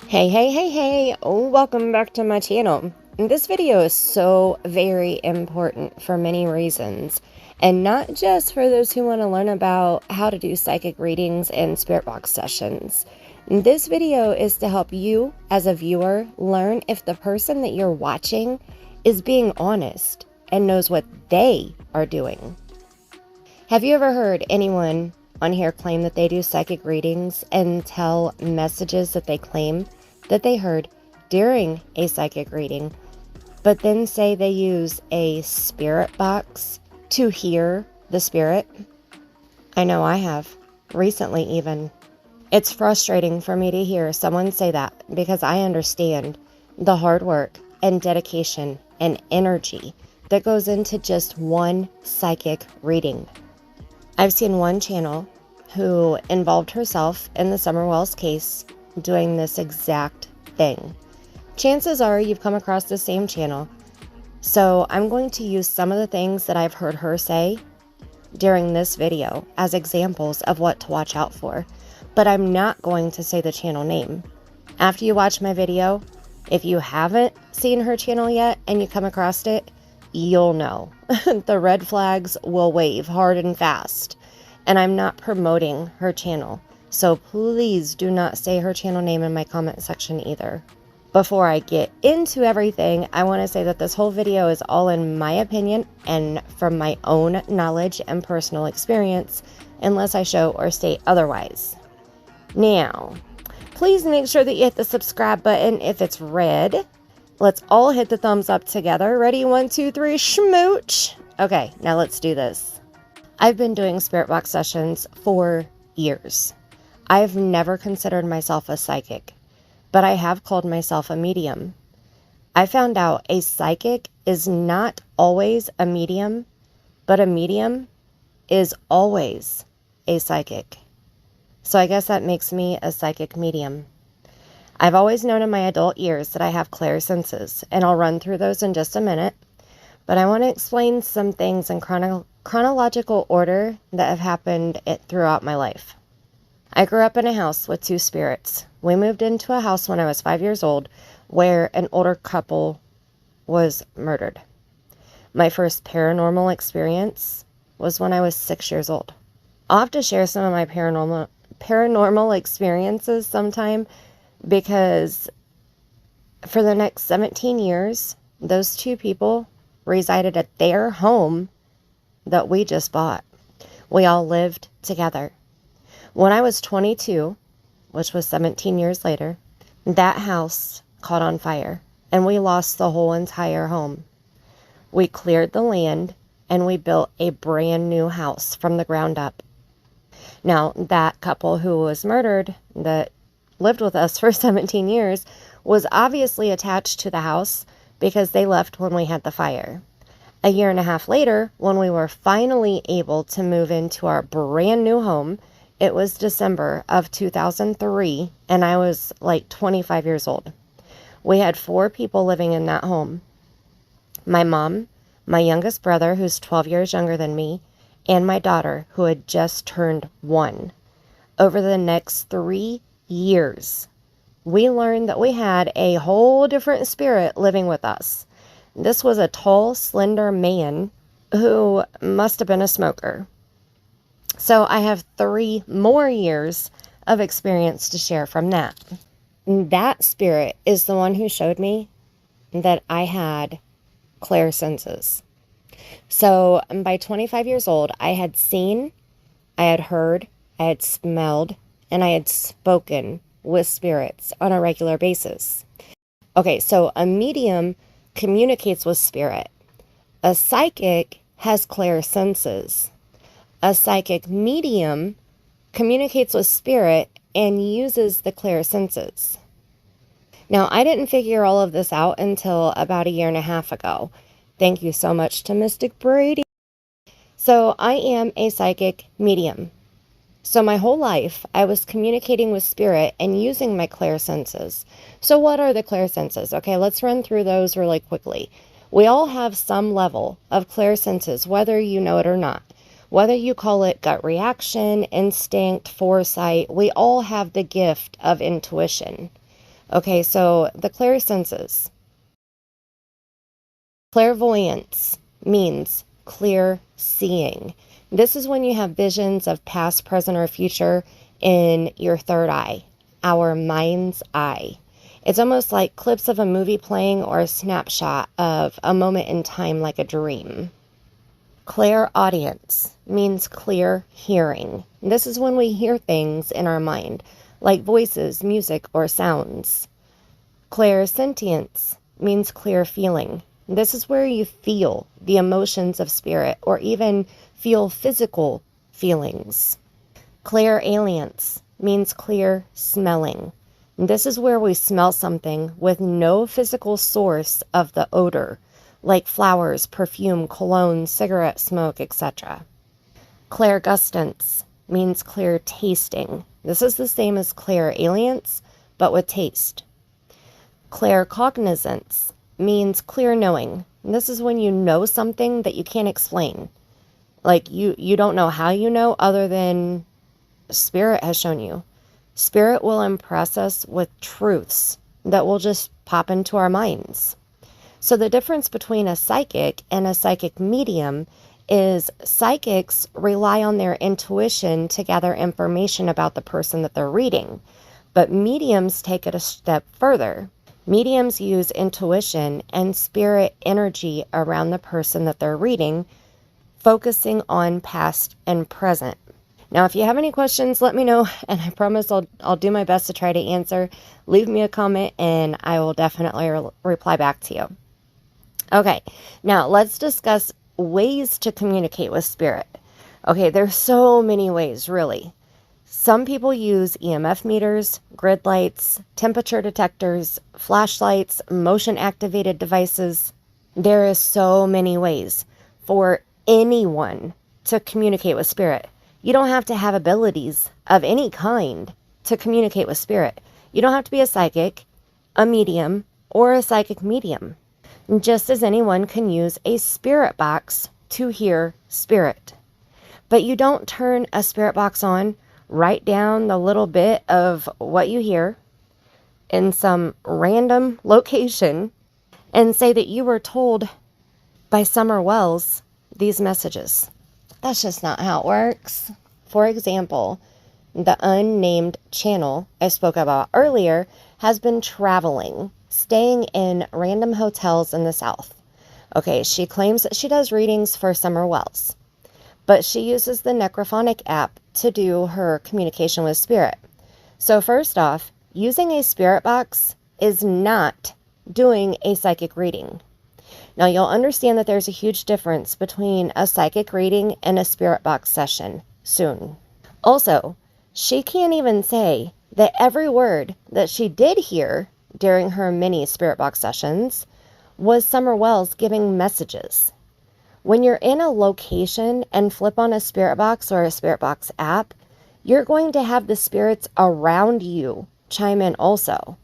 Hey, welcome back to my channel. This video is so very important for many reasons, and not just for those who want to learn about how to do psychic readings and spirit box sessions. This video is to help you as a viewer learn if the person that you're watching is being honest and knows what they are doing. Have you ever heard anyone on here claim that they do psychic readings and tell messages that they claim that they heard during a psychic reading, but then say they use a spirit box to hear the spirit? I know I have, recently even. It's frustrating for me to hear someone say that because I understand the hard work and dedication and energy that goes into just one psychic reading. I've seen one channel who involved herself in the Summer Wells case doing this exact thing. Chances are you've come across the same channel, so I'm going to use some of the things that I've heard her say during this video as examples of what to watch out for, but I'm not going to say the channel name. After you watch my video, if you haven't seen her channel yet and you come across it, you'll know. The red flags will wave hard and fast, and I'm not promoting her channel, so please do not say her channel name in my comment section either. Before I get into everything, I want to say that this whole video is all in my opinion and from my own knowledge and personal experience, unless I show or state otherwise. Now, please make sure that you hit the subscribe button if it's red. Let's all hit the thumbs up together. Ready? 1, 2, 3, schmooch. Okay, now let's do this. I've been doing spirit box sessions for years. I've never considered myself a psychic, but I have called myself a medium. I found out a psychic is not always a medium, but a medium is always a psychic. So I guess that makes me a psychic medium. I've always known in my adult years that I have Clair senses, and I'll run through those in just a minute, but I want to explain some things in chronological order that have happened throughout my life. I grew up in a house with 2 spirits. We moved into a house when I was 5 years old where an older couple was murdered. My first paranormal experience was when I was 6 years old. I'll have to share some of my paranormal experiences sometime, because for the next 17 years, those 2 people resided at their home that we just bought. We all lived together. When I was 22, which was 17 years later, that house caught on fire and we lost the whole entire home. We cleared the land and we built a brand new house from the ground up. Now, that couple who was murdered that lived with us for 17 years was obviously attached to the house because they left when we had the fire. A year and a half later, when we were finally able to move into our brand new home, it was December of 2003, and I was like 25 years old. We had 4 people living in that home. My mom, my youngest brother, who's 12 years younger than me, and my daughter, who had just turned 1. Over the next 3 years, we learned that we had a whole different spirit living with us. This was a tall, slender man who must have been a smoker. So I have 3 more years of experience to share from that. That spirit is the one who showed me that I had Clair senses. So by 25 years old, I had seen, I had heard, I had smelled, and I had spoken with spirits on a regular basis. Okay, so a medium communicates with spirit. A psychic has Clair senses. A psychic medium communicates with spirit and uses the Clair senses. Now, I didn't figure all of this out until about a year and a half ago. Thank you so much to Mystic Brady. So I am a psychic medium. So my whole life, I was communicating with spirit and using my Clair senses. So what are the Clair senses? Okay, let's run through those really quickly. We all have some level of Clair senses, whether you know it or not. Whether you call it gut reaction, instinct, foresight, we all have the gift of intuition. Okay, so the clairsenses. Clairvoyance means clear seeing. This is when you have visions of past, present, or future in your third eye, our mind's eye. It's almost like clips of a movie playing or a snapshot of a moment in time, like a dream. Clairaudience means clear hearing. This is when we hear things in our mind, like voices, music, or sounds. Clairsentience means clear feeling. This is where you feel the emotions of spirit or even feel physical feelings. Clairalience means clear smelling. This is where we smell something with no physical source of the odor, like flowers, perfume, cologne, cigarette smoke, etc. Clairgustance means clear tasting. This is the same as clairalience, but with taste. Claircognizance means clear knowing. This is when you know something that you can't explain. Like you don't know how you know other than spirit has shown you. Spirit will impress us with truths that will just pop into our minds. So the difference between a psychic and a psychic medium is psychics rely on their intuition to gather information about the person that they're reading, but mediums take it a step further. Mediums use intuition and spirit energy around the person that they're reading, focusing on past and present. Now, if you have any questions, let me know, and I promise I'll do my best to try to answer. Leave me a comment, and I will definitely reply back to you. Okay, now let's discuss ways to communicate with spirit. Okay, there's so many ways, really. Some people use EMF meters, grid lights, temperature detectors, flashlights, motion-activated devices. There is so many ways for anyone to communicate with spirit. You don't have to have abilities of any kind to communicate with spirit. You don't have to be a psychic, a medium, or a psychic medium. Just as anyone can use a spirit box to hear spirit. But you don't turn a spirit box on, write down the little bit of what you hear in some random location, and say that you were told by Summer Wells these messages. That's just not how it works. For example, the unnamed channel I spoke about earlier has been traveling, staying in random hotels in the South. Okay, she claims that she does readings for Summer Wells, but she uses the Necrophonic app to do her communication with spirit. So first off, using a spirit box is not doing a psychic reading. Now you'll understand that there's a huge difference between a psychic reading and a spirit box session soon. Also, she can't even say that every word that she did hear during her mini spirit box sessions was Summer Wells giving messages. When you're in a location and flip on a spirit box or a spirit box app, you're going to have the spirits around you chime in also.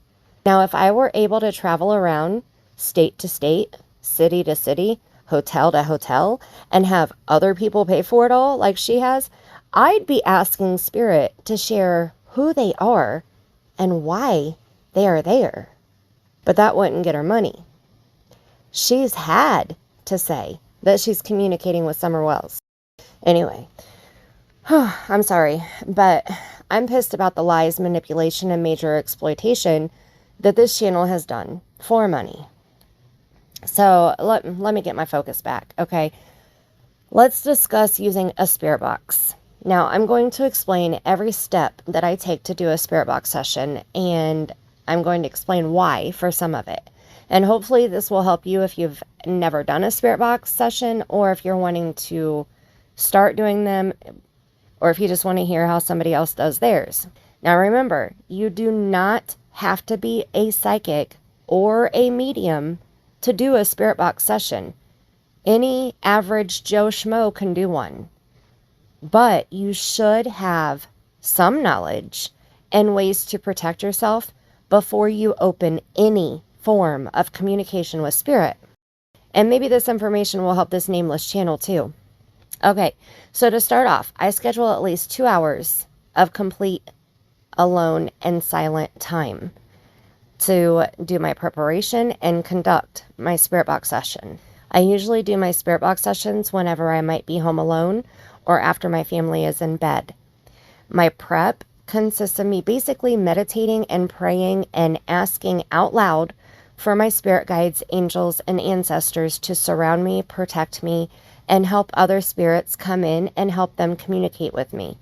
Now, if I were able to travel around state to state, city to city, hotel to hotel, and have other people pay for it all like she has, I'd be asking spirit to share who they are and why they are there. But that wouldn't get her money. She's had to say that she's communicating with Summer Wells. Anyway, I'm sorry, but I'm pissed about the lies, manipulation, and major exploitation that this channel has done for money. So let me get my focus back, okay? Let's discuss using a spirit box. Now, I'm going to explain every step that I take to do a spirit box session, and I'm going to explain why for some of it. And hopefully this will help you if you've never done a spirit box session, or if you're wanting to start doing them, or if you just want to hear how somebody else does theirs. Now remember, you do not have to be a psychic or a medium to do a spirit box session. Any average Joe Schmo can do one. But you should have some knowledge and ways to protect yourself before you open any form of communication with spirit. And maybe this information will help this nameless channel too. Okay, so to start off, I schedule at least 2 hours of complete alone and silent time to do my preparation and conduct my spirit box session. I usually do my spirit box sessions whenever I might be home alone or after my family is in bed. My prep consists of me basically meditating and praying and asking out loud for my spirit guides, angels, and ancestors to surround me, protect me, and help other spirits come in and help them communicate with me.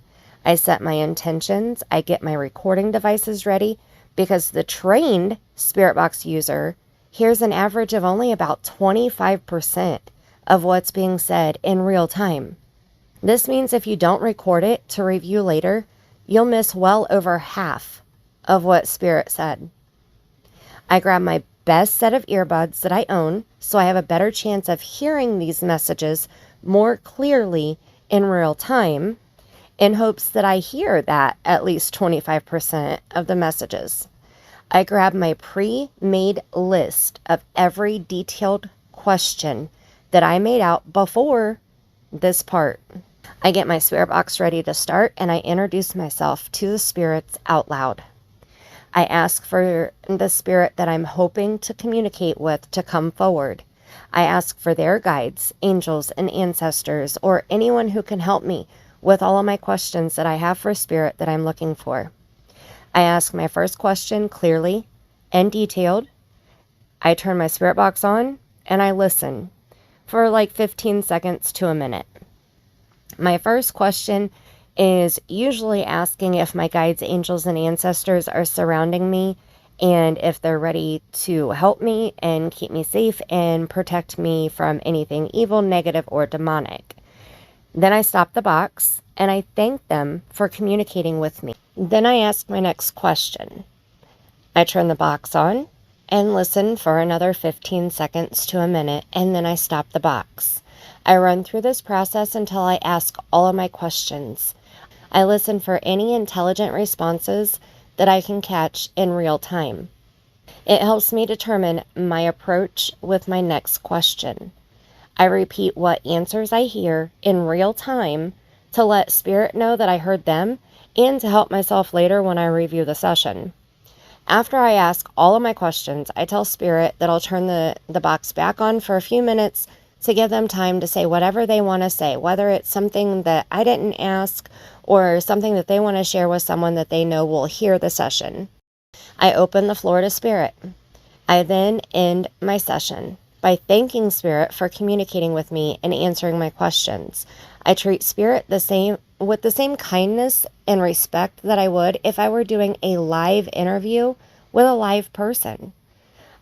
I set my intentions. I get my recording devices ready because the trained spirit box user hears an average of only about 25% of what's being said in real time. This means if you don't record it to review later, you'll miss well over half of what Spirit said. I grab my best set of earbuds that I own so I have a better chance of hearing these messages more clearly in real time in hopes that I hear that at least 25% of the messages. I grab my pre-made list of every detailed question that I made out before this part. I get my spirit box ready to start and I introduce myself to the spirits out loud. I ask for the spirit that I'm hoping to communicate with to come forward. I ask for their guides, angels, and ancestors, or anyone who can help me with all of my questions that I have for spirit that I'm looking for. I ask my first question clearly and detailed. I turn my spirit box on and I listen for like 15 seconds to a minute. My first question is usually asking if my guides, angels, and ancestors are surrounding me and if they're ready to help me and keep me safe and protect me from anything evil, negative, or demonic. Then I stop the box and I thank them for communicating with me. Then I ask my next question. I turn the box on and listen for another 15 seconds to a minute, and then I stop the box. I run through this process until I ask all of my questions. I listen for any intelligent responses that I can catch in real time. It helps me determine my approach with my next question. I repeat what answers I hear in real time to let Spirit know that I heard them and to help myself later when I review the session. After I ask all of my questions, I tell Spirit that I'll turn the box back on for a few minutes to give them time to say whatever they want to say, whether it's something that I didn't ask or something that they want to share with someone that they know will hear the session. I open the floor to Spirit. I then end my session by thanking Spirit for communicating with me and answering my questions. I treat Spirit with the same kindness and respect that I would if I were doing a live interview with a live person.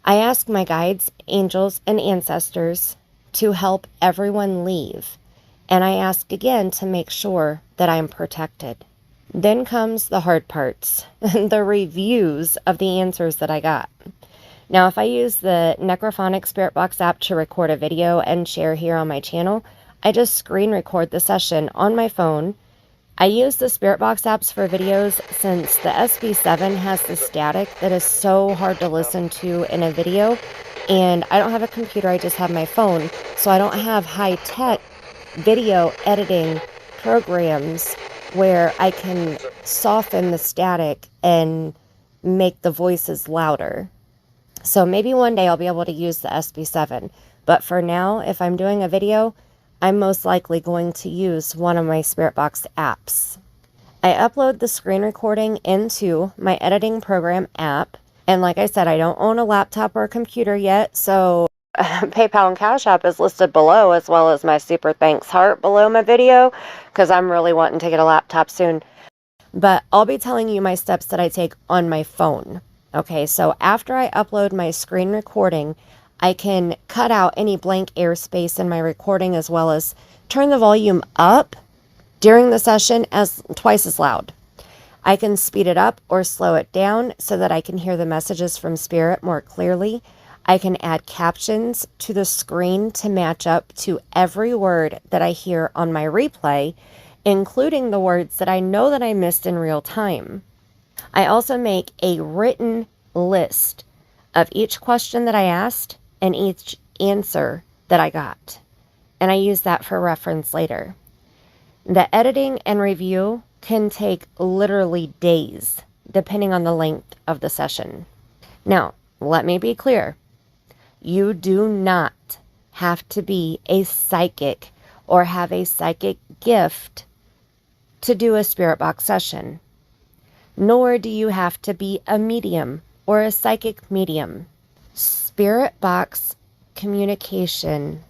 I ask my guides, angels, and ancestors to help everyone leave, and I ask again to make sure that I'm protected. Then comes the hard parts, the reviews of the answers that I got. Now, if I use the Necrophonic Spirit Box app to record a video and share here on my channel, I just screen record the session on my phone. I use the Spirit Box apps for videos since the SB7 has the static that is so hard to listen to in a video, and I don't have a computer, I just have my phone, so I don't have high-tech video editing programs where I can soften the static and make the voices louder. So maybe one day I'll be able to use the SB7, but for now, if I'm doing a video, I'm most likely going to use one of my Spirit Box apps. I upload the screen recording into my editing program app, and like I said, I don't own a laptop or a computer yet, so PayPal and Cash App is listed below, as well as my super thanks heart below my video, because I'm really wanting to get a laptop soon. But I'll be telling you my steps that I take on my phone. Okay, so after I upload my screen recording, I can cut out any blank airspace in my recording, as well as turn the volume up during the session as twice as loud. I can speed it up or slow it down so that I can hear the messages from Spirit more clearly. I can add captions to the screen to match up to every word that I hear on my replay, including the words that I know that I missed in real time. I also make a written list of each question that I asked and each answer that I got, and I use that for reference later. The editing and review can take literally days, depending on the length of the session. Now, let me be clear. You do not have to be a psychic or have a psychic gift to do a spirit box session. Nor do you have to be a medium or a psychic medium. Spirit box communication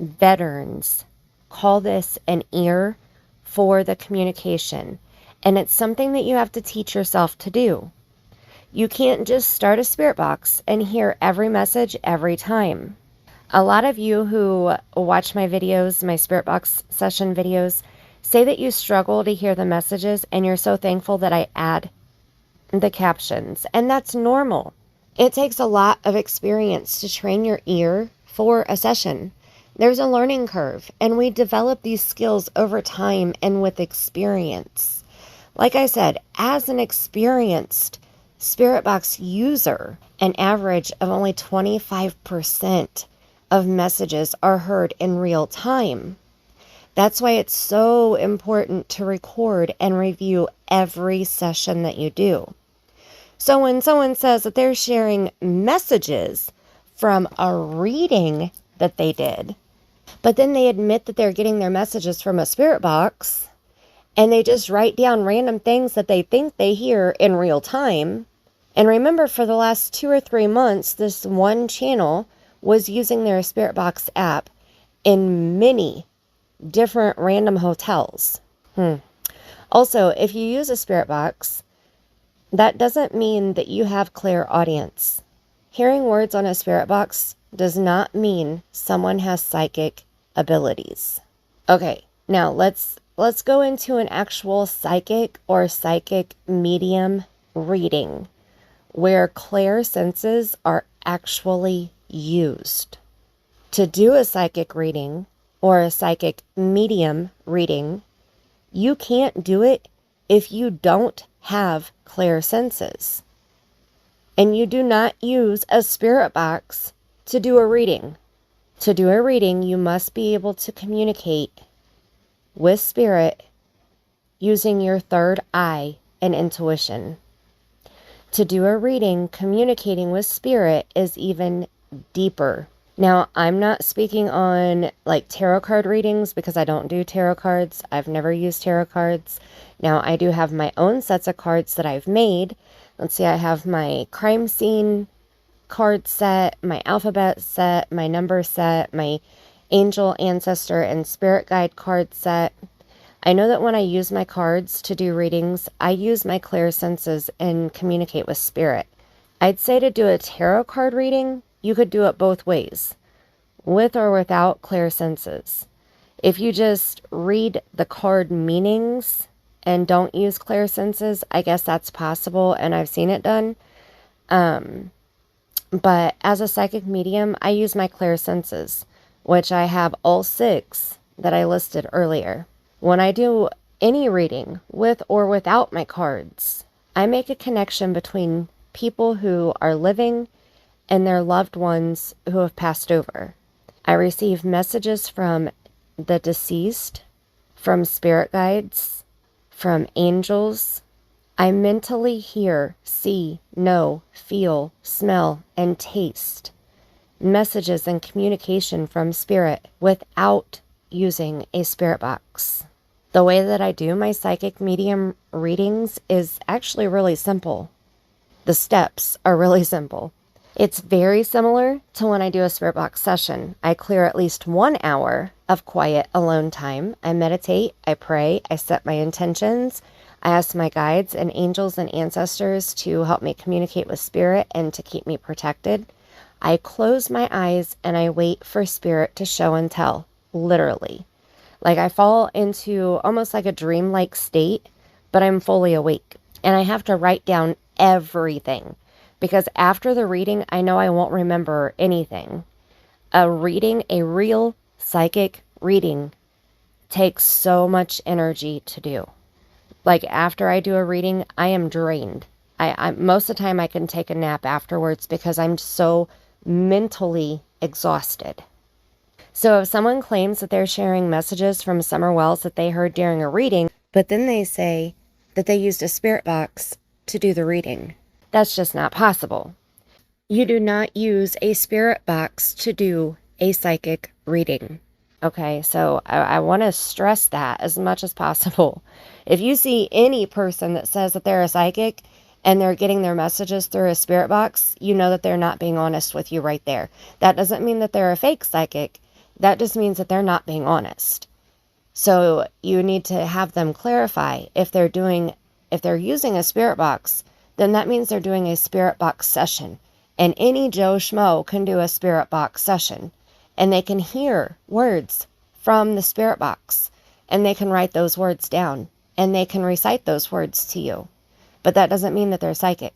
veterans call this an ear for the communication. And it's something that you have to teach yourself to do. You can't just start a spirit box and hear every message every time. A lot of you who watch my videos, my spirit box session videos, say that you struggle to hear the messages and you're so thankful that I add the captions. And that's normal. It takes a lot of experience to train your ear for a session. There's a learning curve, and we develop these skills over time and with experience. Like I said, as an experienced Spirit Box user, an average of only 25% of messages are heard in real time. That's why it's so important to record and review every session that you do. So when someone says that they're sharing messages from a reading that they did, but then they admit that they're getting their messages from a spirit box, and they just write down random things that they think they hear in real time. And remember, for the last 2 or 3 months, this one channel was using their spirit box app in many different random hotels. Also, if you use a spirit box, that doesn't mean that you have clairaudience. Hearing words on a spirit box does not mean someone has psychic abilities. Okay, now let's go into an actual psychic or psychic medium reading where clair senses are actually used. To do a psychic reading or a psychic medium reading, you can't do it if you don't have clair senses. And you do not use a spirit box to do a reading. To do a reading, you must be able to communicate with spirit using your third eye and intuition. To do a reading, communicating with spirit is even deeper. Now, I'm not speaking on like tarot card readings because I don't do tarot cards. I've never used tarot cards. Now, I do have my own sets of cards that I've made. Let's see, I have my crime scene card set, my alphabet set, my number set, my angel, ancestor, and spirit guide card set. I know that when I use my cards to do readings, I use my clair senses and communicate with spirit. I'd say to do a tarot card reading, you could do it both ways, with or without clair senses. If you just read the card meanings and don't use clair senses, I guess that's possible, and I've seen it done. But as a psychic medium, I use my clair senses, which I have all 6 that I listed earlier. When I do any reading, with or without my cards, I make a connection between people who are living and their loved ones who have passed over. I receive messages from the deceased, from spirit guides, from angels. I mentally hear, see, know, feel, smell, and taste messages and communication from spirit without using a spirit box. The way that I do my psychic medium readings is actually really simple. The steps are really simple. It's very similar to when I do a spirit box session. I clear at least 1 hour of quiet alone time. I meditate, I pray, I set my intentions. I ask my guides and angels and ancestors to help me communicate with spirit and to keep me protected. I close my eyes and I wait for spirit to show and tell, literally. Like I fall into almost like a dreamlike state, but I'm fully awake. And I have to write down everything because after the reading, I know I won't remember anything. A real psychic reading takes so much energy to do. Like after I do a reading, I am drained. I most of the time I can take a nap afterwards because I'm so mentally exhausted. So if someone claims that they're sharing messages from Summer Wells that they heard during a reading, but then they say that they used a spirit box to do the reading, that's just not possible. You do not use a spirit box to do a psychic reading. Okay, so I want to stress that as much as possible. If you see any person that says that they're a psychic and they're getting their messages through a spirit box, you know that they're not being honest with you right there. That doesn't mean that they're a fake psychic. That just means that they're not being honest. So you need to have them clarify if they're using a spirit box, then that means they're doing a spirit box session. And any Joe Schmo can do a spirit box session. And they can hear words from the spirit box. And they can write those words down. And they can recite those words to you. But that doesn't mean that they're psychic.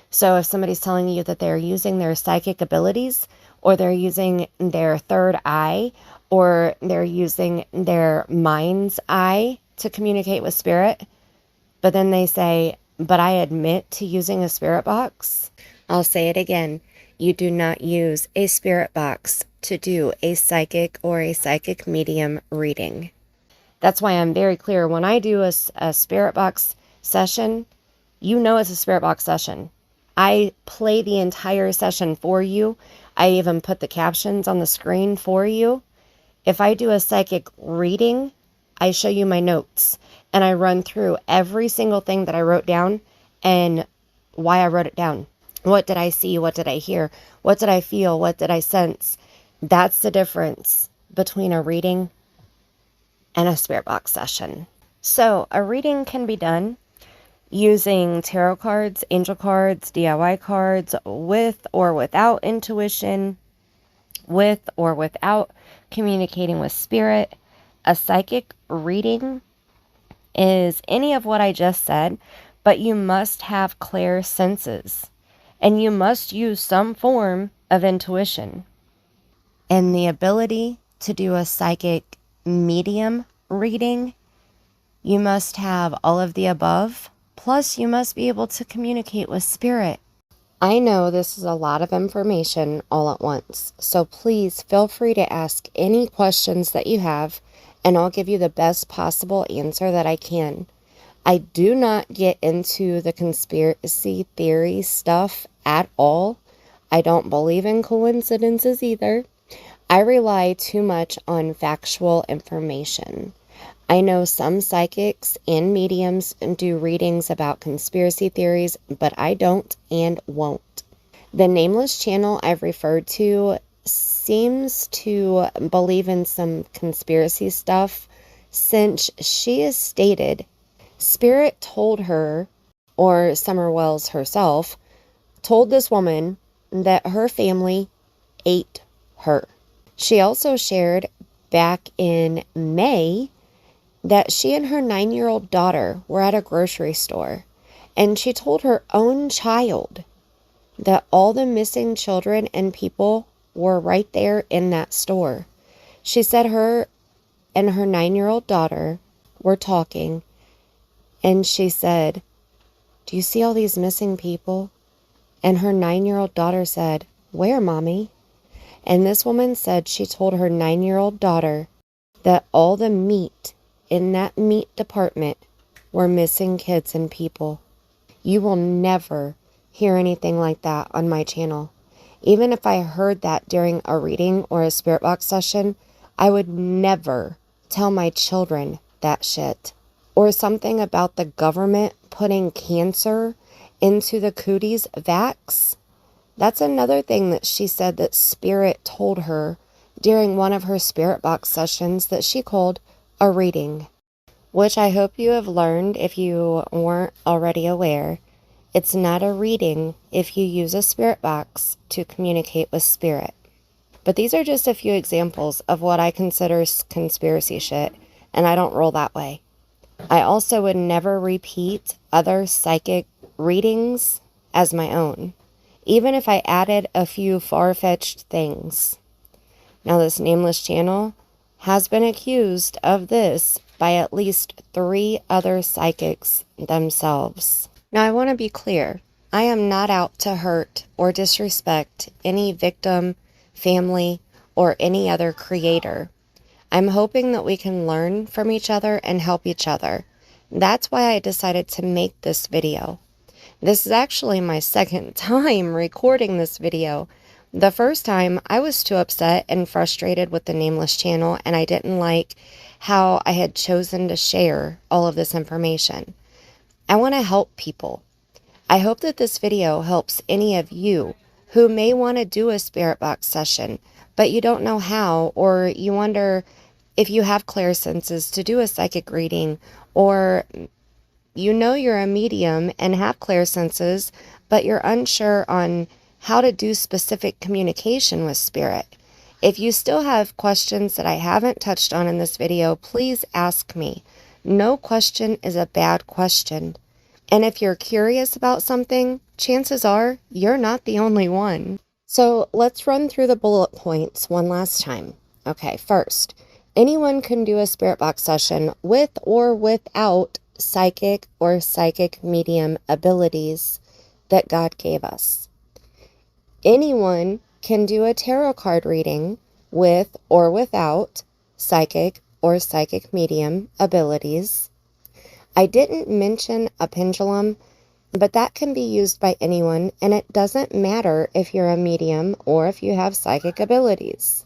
So if somebody's telling you that they're using their psychic abilities, or they're using their third eye, or they're using their mind's eye to communicate with spirit, but then they say, but I admit to using a spirit box, I'll say it again. You do not use a spirit box to do a psychic or a psychic medium reading. That's why I'm very clear. When I do a spirit box session, you know it's a spirit box session. I play the entire session for you. I even put the captions on the screen for you. If I do a psychic reading, I show you my notes and I run through every single thing that I wrote down and why I wrote it down. What did I see? What did I hear? What did I feel? What did I sense? That's the difference between a reading and a spirit box session. So a reading can be done using tarot cards, angel cards, DIY cards, with or without intuition, with or without communicating with spirit. A psychic reading is any of what I just said, but you must have clear senses and you must use some form of intuition. And the ability to do a psychic medium reading, you must have all of the above. Plus, you must be able to communicate with spirit. I know this is a lot of information all at once, so please feel free to ask any questions that you have, and I'll give you the best possible answer that I can. I do not get into the conspiracy theory stuff at all. I don't believe in coincidences either. I rely too much on factual information. I know some psychics and mediums do readings about conspiracy theories, but I don't and won't. The nameless channel I've referred to seems to believe in some conspiracy stuff, since she has stated Spirit told her, or Summer Wells herself, told this woman that her family ate her. She also shared back in May that she and her 9-year-old daughter were at a grocery store, and she told her own child that all the missing children and people were right there in that store. She said her and her 9-year-old daughter were talking, and she said, "Do you see all these missing people?" And her 9-year-old daughter said, "Where, Mommy?" And this woman said she told her 9-year-old daughter that all the meat in that meat department were missing kids and people. You will never hear anything like that on my channel. Even if I heard that during a reading or a spirit box session, I would never tell my children that shit. Or something about the government putting cancer into the cooties vax. That's another thing that she said that Spirit told her during one of her spirit box sessions that she called a reading, which I hope you have learned if you weren't already aware. It's not a reading if you use a spirit box to communicate with spirit. But these are just a few examples of what I consider conspiracy shit, and I don't roll that way. I also would never repeat other psychic readings as my own, even if I added a few far-fetched things. Now, this nameless channel has been accused of this by at least 3 other psychics themselves. Now, I want to be clear. I am not out to hurt or disrespect any victim, family, or any other creator. I'm hoping that we can learn from each other and help each other. That's why I decided to make this video. This is actually my second time recording this video. The first time, I was too upset and frustrated with the nameless channel, and I didn't like how I had chosen to share all of this information. I want to help people. I hope that this video helps any of you who may want to do a spirit box session, but you don't know how, or you wonder if you have clear senses to do a psychic reading, or you know you're a medium and have clear senses, but you're unsure on how to do specific communication with spirit. If you still have questions that I haven't touched on in this video, please ask me. No question is a bad question. And if you're curious about something, chances are you're not the only one. So let's run through the bullet points one last time. Okay, first, anyone can do a spirit box session with or without psychic or psychic medium abilities that God gave us. Anyone can do a tarot card reading with or without psychic or psychic medium abilities. I didn't mention a pendulum, but that can be used by anyone, and it doesn't matter if you're a medium or if you have psychic abilities.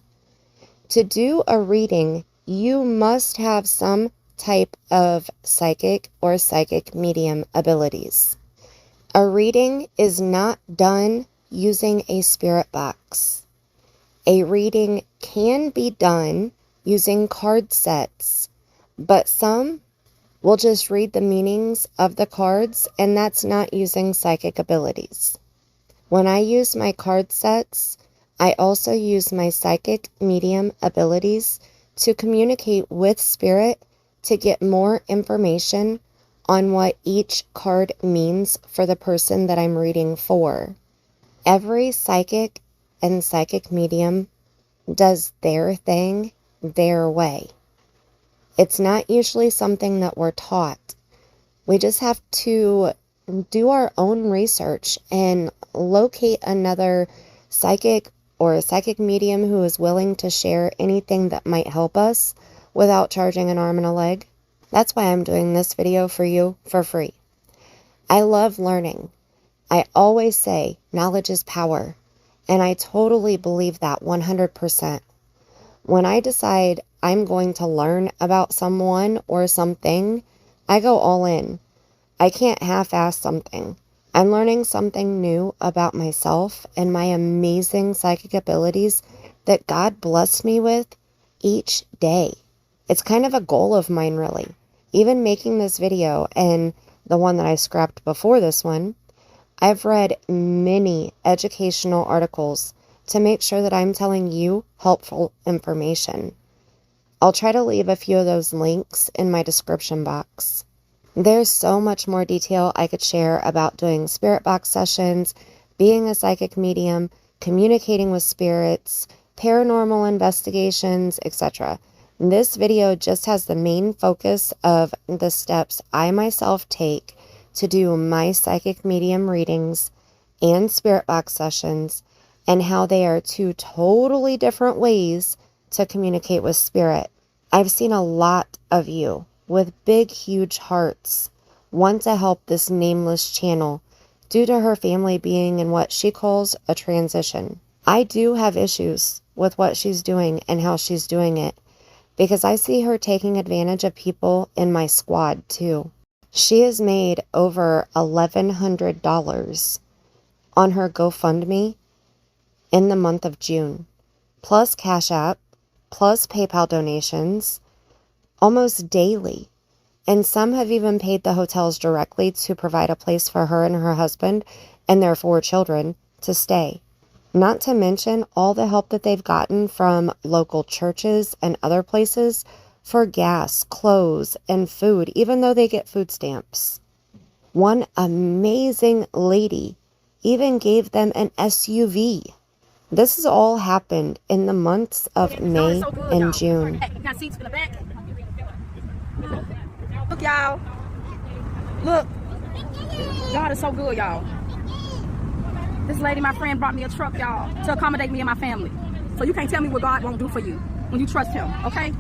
To do a reading, you must have some type of psychic or psychic medium abilities. A reading is not done using a spirit box. A reading can be done using card sets, but some will just read the meanings of the cards, and that's not using psychic abilities. When I use my card sets, I also use my psychic medium abilities to communicate with spirit to get more information on what each card means for the person that I'm reading for. Every psychic and psychic medium does their thing their way. It's not usually something that we're taught. We just have to do our own research and locate another psychic or a psychic medium who is willing to share anything that might help us without charging an arm and a leg. That's why I'm doing this video for you for free. I love learning. I always say knowledge is power, and I totally believe that 100%. When I decide I'm going to learn about someone or something, I go all in. I can't half-ass something. I'm learning something new about myself and my amazing psychic abilities that God blessed me with each day. It's kind of a goal of mine, really. Even making this video and the one that I scrapped before this one, I've read many educational articles to make sure that I'm telling you helpful information. I'll try to leave a few of those links in my description box. There's so much more detail I could share about doing spirit box sessions, being a psychic medium, communicating with spirits, paranormal investigations, etc. This video just has the main focus of the steps I myself take to do my psychic medium readings and spirit box sessions, and how they are two totally different ways to communicate with spirit. I've seen a lot of you with big, huge hearts want to help this nameless channel due to her family being in what she calls a transition. I do have issues with what she's doing and how she's doing it, because I see her taking advantage of people in my squad too. She has made over $1,100 on her GoFundMe in the month of June, plus Cash App, plus PayPal donations, almost daily. And some have even paid the hotels directly to provide a place for her and her husband and their 4 children to stay. Not to mention all the help that they've gotten from local churches and other places for gas, clothes, and food, even though they get food stamps. One amazing lady even gave them an SUV. This has all happened in the months of May and June. Look, y'all. Look. God is so good, y'all. This lady, my friend, brought me a truck, y'all, to accommodate me and my family. So you can't tell me what God won't do for you when you trust him, okay?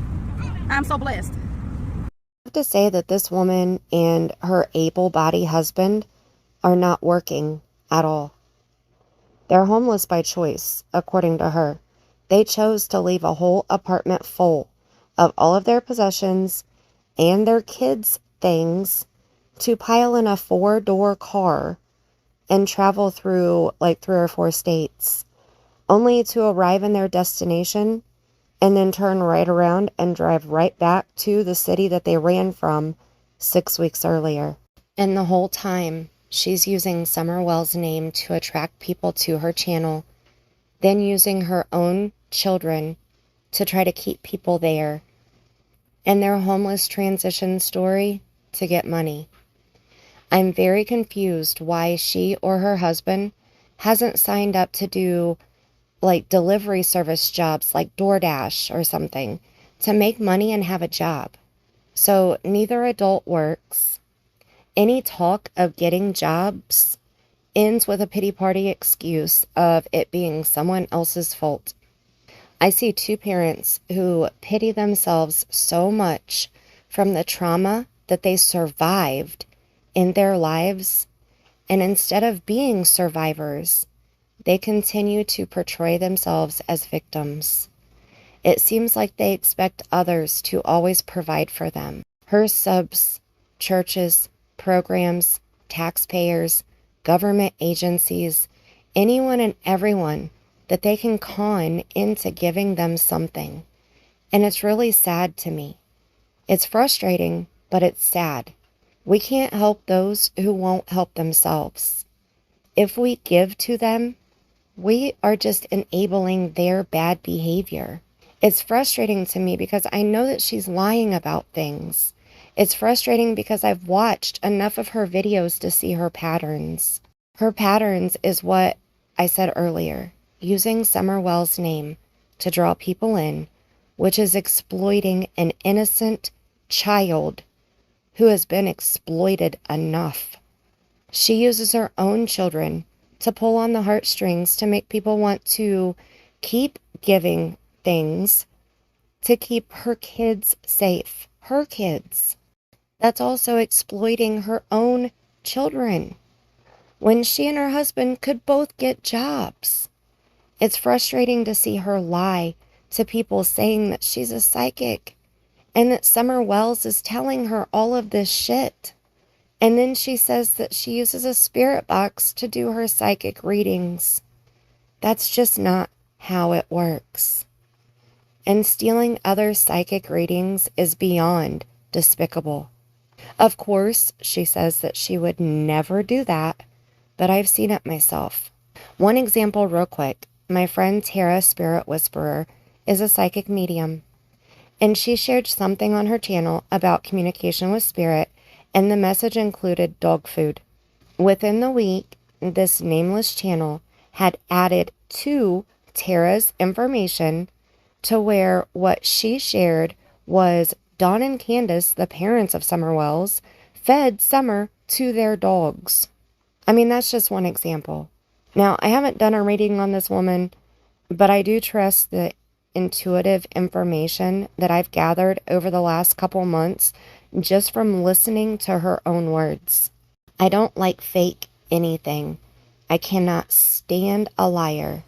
I'm so blessed. I have to say that this woman and her able-bodied husband are not working at all. They're homeless by choice, according to her. They chose to leave a whole apartment full of all of their possessions and their kids' things to pile in a 4-door car and travel through like 3 or 4 states, only to arrive in their destination and then turn right around and drive right back to the city that they ran from 6 weeks earlier. And the whole time, she's using Summer Wells' name to attract people to her channel, then using her own children to try to keep people there, and their homeless transition story to get money. I'm very confused why she or her husband hasn't signed up to do like delivery service jobs like DoorDash or something to make money and have a job. So neither adult works. Any talk of getting jobs ends with a pity party excuse of it being someone else's fault. I see 2 parents who pity themselves so much from the trauma that they survived in their lives, and instead of being survivors, they continue to portray themselves as victims. It seems like they expect others to always provide for them. Her subs, churches, programs, taxpayers, government agencies, anyone and everyone that they can con into giving them something. And it's really sad to me. It's frustrating, but it's sad. We can't help those who won't help themselves. If we give to them, we are just enabling their bad behavior. It's frustrating to me because I know that she's lying about things. It's frustrating because I've watched enough of her videos to see her patterns. Her patterns is what I said earlier, using Summer Wells' name to draw people in, which is exploiting an innocent child who has been exploited enough. She uses her own children to pull on the heartstrings to make people want to keep giving things to keep her kids safe. Her kids. That's also exploiting her own children when she and her husband could both get jobs. It's frustrating to see her lie to people saying that she's a psychic and that Summer Wells is telling her all of this shit. And then she says that she uses a spirit box to do her psychic readings. That's just not how it works. And stealing other psychic readings is beyond despicable. Of course, she says that she would never do that, but I've seen it myself. One example real quick. My friend Tara, Spirit Whisperer, is a psychic medium, and she shared something on her channel about communication with spirit, and the message included dog food. Within the week, this nameless channel had added to Tara's information to where what she shared was Dawn and Candace, the parents of Summer Wells, fed Summer to their dogs. I mean, that's just one example. Now, I haven't done a reading on this woman, but I do trust the intuitive information that I've gathered over the last couple months just from listening to her own words. I don't like fake anything. I cannot stand a liar,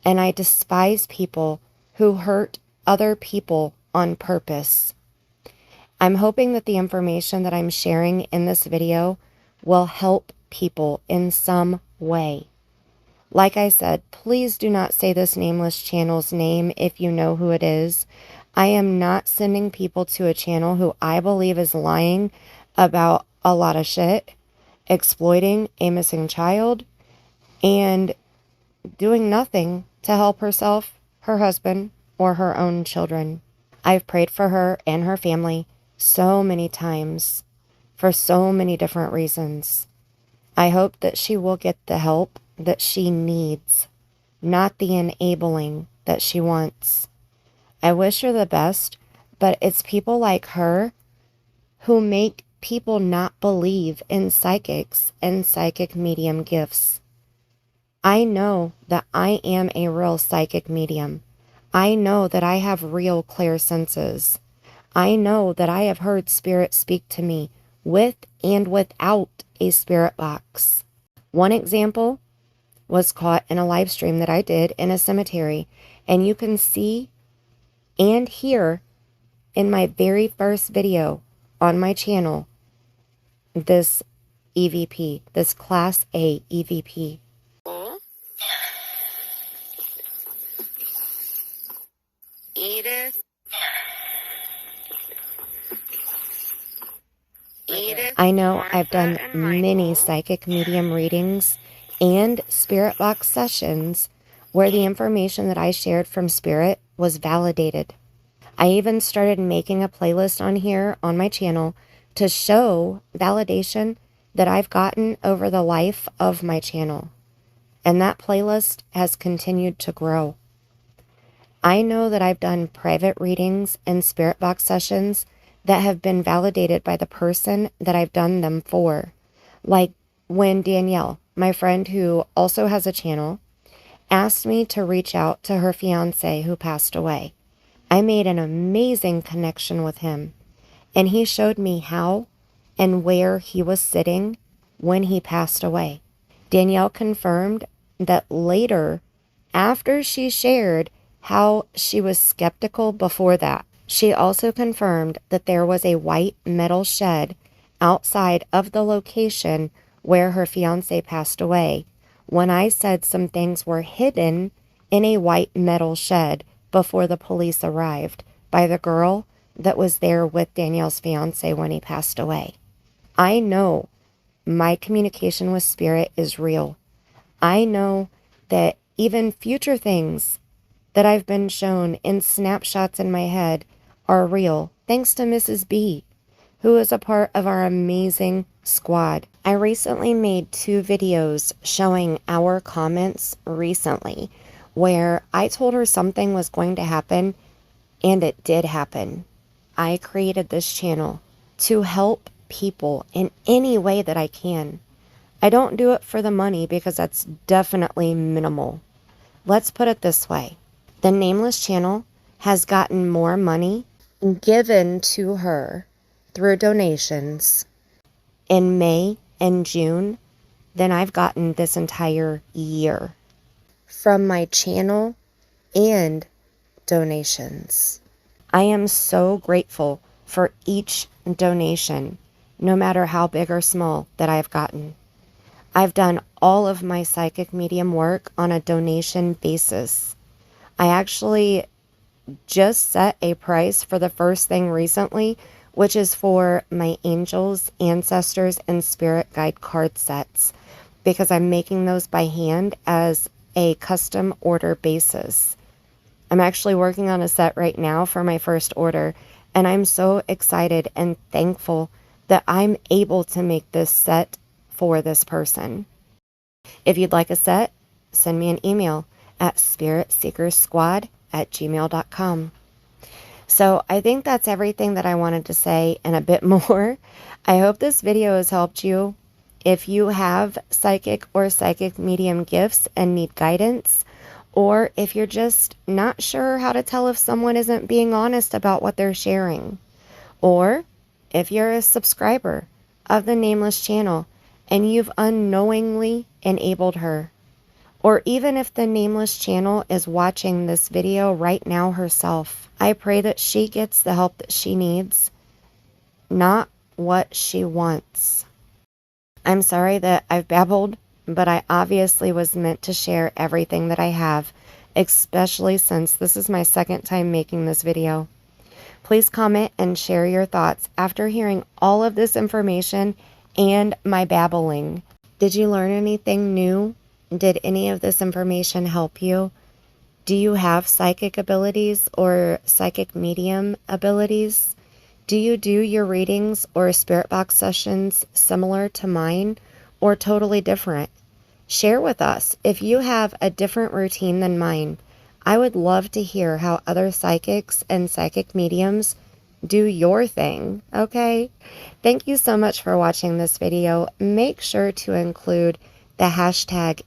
and I despise people who hurt other people on purpose. I'm hoping that the information that I'm sharing in this video will help people in some way. Like I said, please do not say this nameless channel's name if you know who it is. I am not sending people to a channel who I believe is lying about a lot of shit, exploiting a missing child, and doing nothing to help herself, her husband, or her own children. I've prayed for her and her family so many times for so many different reasons. I hope that she will get the help that she needs, not the enabling that she wants. I wish her the best, but it's people like her who make people not believe in psychics and psychic medium gifts. I know that I am a real psychic medium. I know that I have real clear senses. I know that I have heard spirit speak to me with and without a spirit box. One example was caught in a live stream that I did in a cemetery, and you can see and hear in my very first video on my channel this EVP, this Class A EVP. Edith. I know I've done many psychic medium readings and spirit box sessions where the information that I shared from spirit was validated. I even started making a playlist on here on my channel to show validation that I've gotten over the life of my channel. And that playlist has continued to grow. I know that I've done private readings and spirit box sessions that have been validated by the person that I've done them for. Like when Danielle, my friend who also has a channel, asked me to reach out to her fiance who passed away. I made an amazing connection with him, and he showed me how and where he was sitting when he passed away. Danielle confirmed that later, after she shared how she was skeptical before that, she also confirmed that there was a white metal shed outside of the location where her fiance passed away when I said some things were hidden in a white metal shed before the police arrived by the girl that was there with Danielle's fiance when he passed away. I know my communication with spirit is real. I know that even future things that I've been shown in snapshots in my head are real, thanks to Mrs. B, who is a part of our amazing squad. I recently made 2 videos showing our comments recently where I told her something was going to happen, and it did happen. I created this channel to help people in any way that I can. I don't do it for the money because that's definitely minimal. Let's put it this way. The Nameless channel has gotten more money given to her through donations in May and June than I've gotten this entire year from my channel and donations. I am so grateful for each donation, no matter how big or small, that I've gotten. I've done all of my psychic medium work on a donation basis. I actually just set a price for the first thing recently, which is for my angels, ancestors, and spirit guide card sets, because I'm making those by hand as a custom order basis. I'm actually working on a set right now for my first order, and I'm so excited and thankful that I'm able to make this set for this person. If you'd like a set, send me an email at spiritseekersquad@gmail.com. So I think that's everything that I wanted to say and a bit more. I hope this video has helped you. If you have psychic or psychic medium gifts and need guidance, or if you're just not sure how to tell if someone isn't being honest about what they're sharing, or if you're a subscriber of the Nameless channel and you've unknowingly enabled her, or even if the Nameless channel is watching this video right now herself, I pray that she gets the help that she needs, not what she wants. I'm sorry that I've babbled, but I obviously was meant to share everything that I have, especially since this is my second time making this video. Please comment and share your thoughts after hearing all of this information and my babbling. Did you learn anything new? Did any of this information help you? Do you have psychic abilities or psychic medium abilities? Do you do your readings or spirit box sessions similar to mine or totally different? Share with us if you have a different routine than mine. I would love to hear how other psychics and psychic mediums do your thing, okay? Thank you so much for watching this video. Make sure to include the hashtag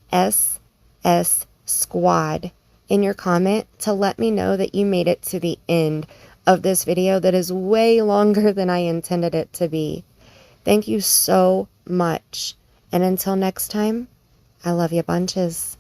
#SSSquad in your comment to let me know that you made it to the end of this video that is way longer than I intended it to be. Thank you so much. And until next time, I love you bunches.